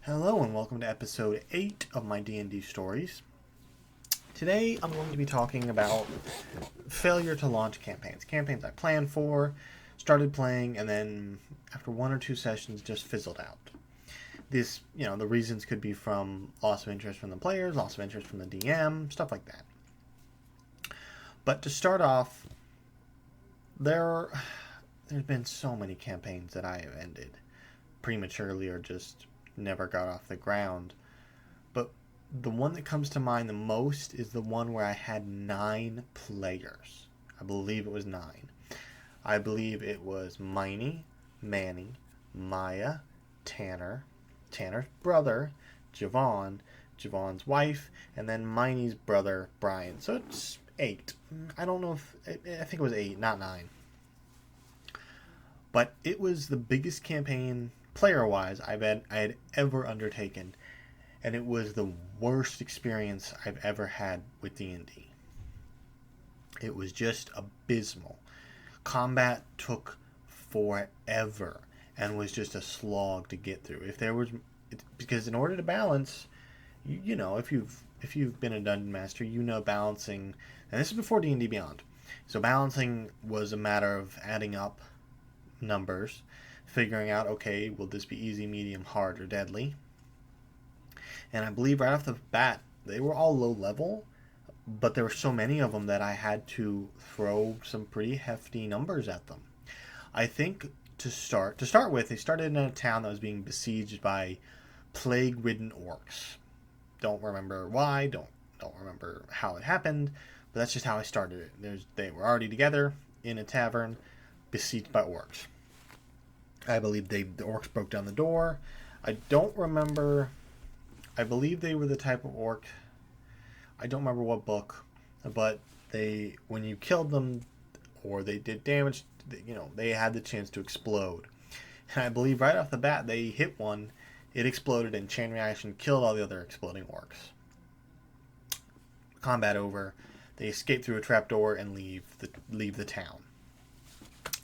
Hello and welcome to episode 8 of my D&D stories. Today I'm going to be talking about failure to launch campaigns. Campaigns I planned for, started playing, and then after one or two sessions just fizzled out. The reasons could be from loss of interest from the players, loss of interest from the DM, stuff like that. But to start off, there's been so many campaigns that I have ended prematurely or just never got off the ground. But the one that comes to mind the most is the one where I had 9 players. I believe it was 9. I believe it was Miney, Manny, Maya, Tanner's brother, Javon's wife, and then Miney's brother, Brian. So it's 8. I don't know I think it was 8, not 9. But it was the biggest campaign player-wise I had ever undertaken, and it was the worst experience I've ever had with D&D. It was just abysmal. Combat took forever and was just a slog to get through. Because in order to balance, if you've been a dungeon master, balancing, and this is before D&D Beyond. So balancing was a matter of adding up numbers, figuring out, okay, will this be easy, medium, hard, or deadly? And I believe right off the bat, they were all low level, but there were so many of them that I had to throw some pretty hefty numbers at them. I think to start with, they started in a town that was being besieged by plague-ridden orcs. Don't remember why, don't remember how it happened, but that's just how I started it. They were already together in a tavern, besieged by orcs. I believe the orcs broke down the door. I don't remember. I believe they were the type of orc. I don't remember what book, but when you killed them or they did damage, they had the chance to explode. And I believe right off the bat they hit one, it exploded, and chain reaction killed all the other exploding orcs. Combat over. They escape through a trapdoor and leave the town.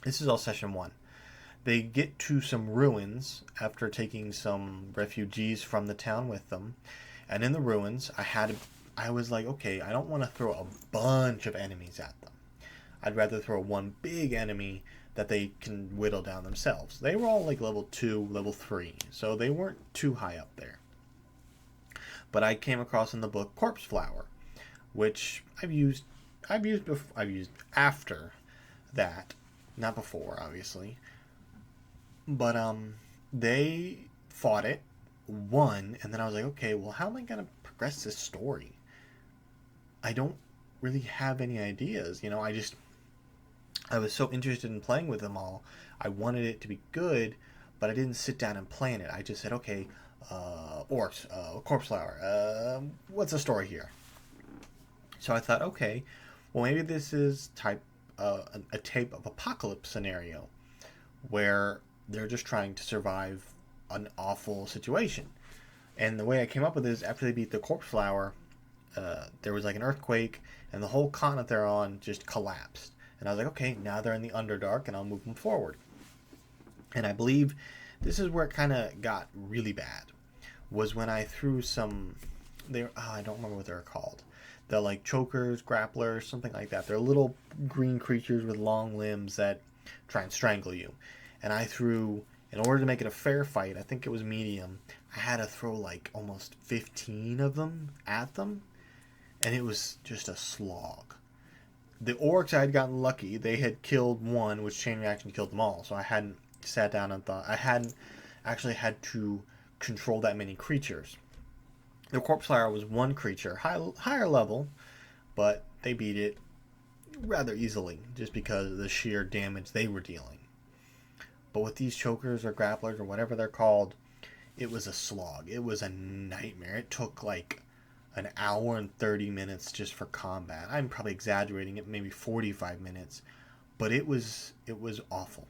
This is all session 1. They get to some ruins after taking some refugees from the town with them. And in the ruins, I was like, okay, I don't want to throw a bunch of enemies at them. I'd rather throw one big enemy that they can whittle down themselves. They were all like level 2, level 3, so they weren't too high up there. But I came across in the book Corpse Flower, which I've used after that, not before, obviously. But they fought it, won, and then I was like, okay, well, how am I going to progress this story? I don't really have any ideas. I was so interested in playing with them all. I wanted it to be good, but I didn't sit down and plan it. I just said, okay, orcs, corpse flower, what's the story here? So I thought, okay, well, maybe this is a tape of apocalypse scenario where they're just trying to survive an awful situation. And the way I came up with it is after they beat the corpse flower, there was like an earthquake, and the whole continent they're on just collapsed. And I was like, okay, now they're in the Underdark, and I'll move them forward. And I believe this is where it kind of got really bad, was when I threw some... I don't remember what they're called. They're like chokers, grapplers, something like that. They're little green creatures with long limbs that try and strangle you. And I threw, in order to make it a fair fight, I think it was medium, I had to throw like almost 15 of them at them. And it was just a slog. The orcs, I had gotten lucky. They had killed one, which chain reaction killed them all. So I hadn't sat down and thought. I hadn't actually had to control that many creatures. The corpse flower was one creature, higher level, but they beat it rather easily just because of the sheer damage they were dealing. But with these chokers or grapplers or whatever they're called, it was a slog. It was a nightmare. It took like an hour and 30 minutes just for combat. I'm probably exaggerating it, maybe 45 minutes. But it was awful.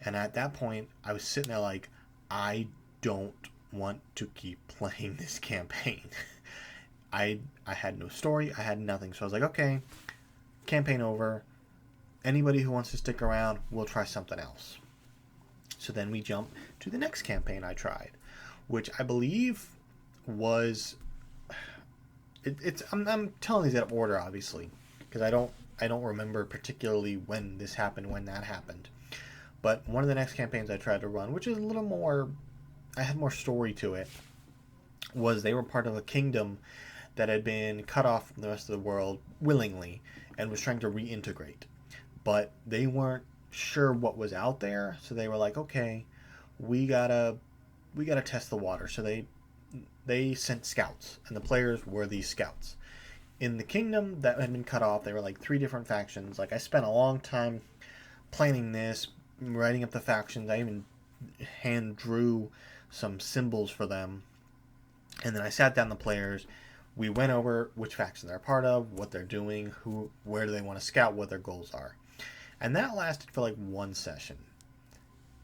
And at that point, I was sitting there like, I don't want to keep playing this campaign. I had no story. I had nothing. So I was like, okay, campaign over. Anybody who wants to stick around, we'll try something else. So then we jump to the next campaign I tried, which I believe was I'm telling these out of order, obviously, because I don't remember particularly when this happened, when that happened. But one of the next campaigns I tried to run, which is a little more, I had more story to it, was they were part of a kingdom that had been cut off from the rest of the world willingly and was trying to reintegrate. But they weren't sure what was out there, so they were like, okay, we gotta test the water. So they sent scouts, and the players were these scouts. In the kingdom that had been cut off, there were like 3 different factions. Like, I spent a long time planning this, writing up the factions. I even hand drew some symbols for them. And then I sat down the players. We went over which faction they're part of, what they're doing, where do they want to scout, what their goals are. And that lasted for like 1 session.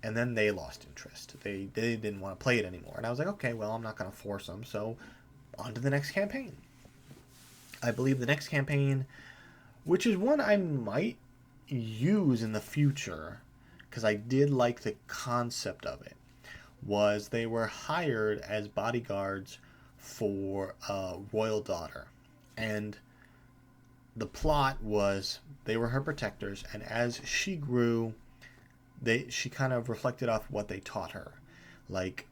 And then they lost interest. They didn't want to play it anymore. And I was like, okay, well, I'm not going to force them. So on to the next campaign. I believe the next campaign, which is one I might use in the future, because I did like the concept of it, was they were hired as bodyguards for a royal daughter. And the plot was they were her protectors, and as she grew, she kind of reflected off what they taught her. Like,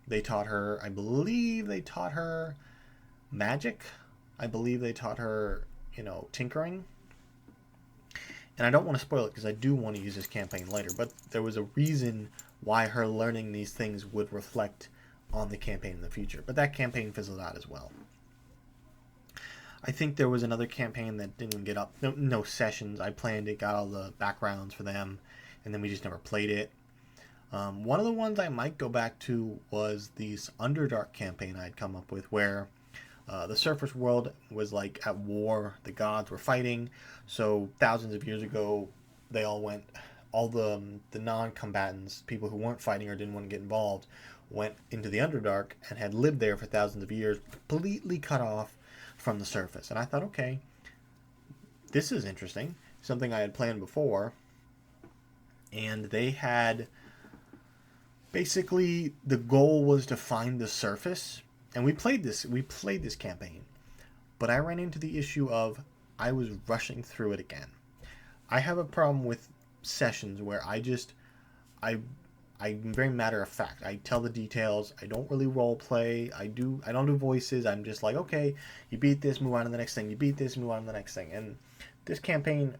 they taught her, I believe they taught her magic. I believe they taught her, tinkering. And I don't want to spoil it because I do want to use this campaign later, but there was a reason why her learning these things would reflect on the campaign in the future. But that campaign fizzled out as well. I think there was another campaign that didn't get up. No sessions. I planned it, got all the backgrounds for them, and then we just never played it. One of the ones I might go back to was this Underdark campaign I'd come up with, where the surface world was like at war. The gods were fighting. So thousands of years ago, they all went. All the non-combatants, people who weren't fighting or didn't want to get involved, went into the Underdark and had lived there for thousands of years, completely cut off from the surface. And I thought, okay, this is interesting. Something I had planned before. And they had, basically, the goal was to find the surface. And we played this campaign. But I ran into the issue of I was rushing through it again. I have a problem with sessions where I'm very matter of fact. I tell the details. I don't really role play. I don't do voices. I'm just like, okay, you beat this, move on to the next thing. You beat this, move on to the next thing. And this campaign,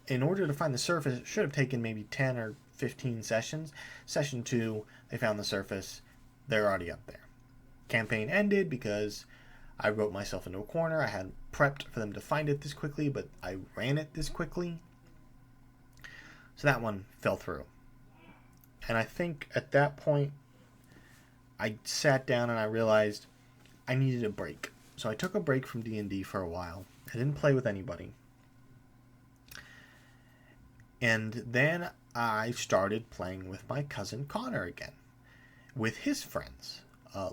in order to find the surface, should have taken maybe 10 or 15 sessions. Session 2, they found the surface. They're already up there. Campaign ended because I wrote myself into a corner. I had prepped for them to find it this quickly, but I ran it this quickly. So that one fell through. And I think at that point, I sat down and I realized I needed a break. So I took a break from DnD for a while. I didn't play with anybody. And then I started playing with my cousin Connor again, with his friends,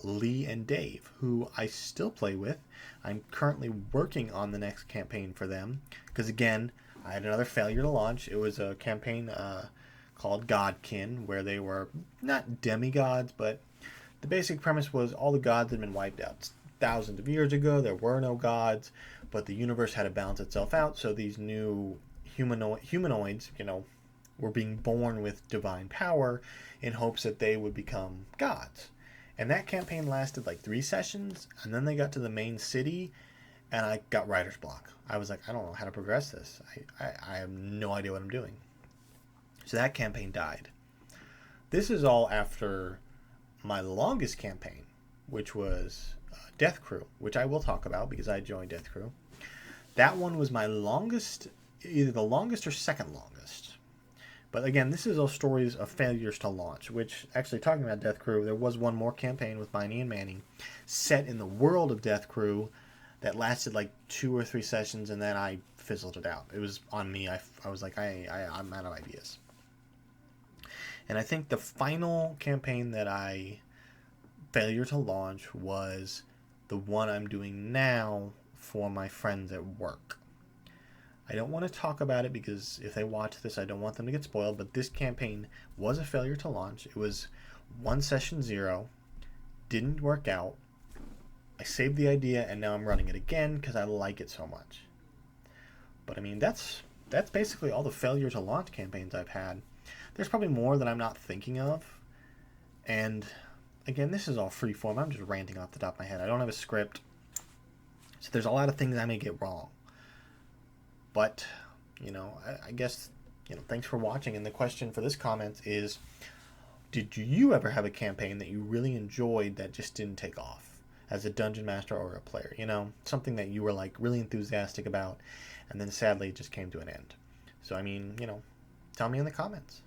Lee and Dave, who I still play with. I'm currently working on the next campaign for them, because again, I had another failure to launch. It was a campaign called Godkin, where they were not demigods, but the basic premise was all the gods had been wiped out. Thousands of years ago, there were no gods, but the universe had to balance itself out, so these new humanoids, were being born with divine power in hopes that they would become gods. And that campaign lasted like 3 sessions, and then they got to the main city, and I got writer's block. I was like, I don't know how to progress this. I have no idea what I'm doing. So that campaign died. This is all after my longest campaign, which was Death Crew, which I will talk about because I joined Death Crew. That one was my longest, either the longest or second longest. But again, this is all stories of failures to launch, which, actually talking about Death Crew, there was one more campaign with Miney and Manning set in the world of Death Crew that lasted like 2 or 3 sessions, and then I fizzled it out. It was on me. I was like, I'm out of ideas. And I think the final campaign that I failure to launch was the one I'm doing now for my friends at work. I don't want to talk about it because if they watch this, I don't want them to get spoiled, but this campaign was a failure to launch. It was 1 session 0. didn't work out. I saved the idea and now I'm running it again because I like it so much. But I mean, that's basically all the failures of launch campaigns I've had. There's probably more that I'm not thinking of. And again, this is all free form. I'm just ranting off the top of my head. I don't have a script. So there's a lot of things I may get wrong. But, I guess, thanks for watching. And the question for this comment is, did you ever have a campaign that you really enjoyed that just didn't take off as a dungeon master or a player? Something that you were like really enthusiastic about and then sadly it just came to an end. So, I mean, tell me in the comments.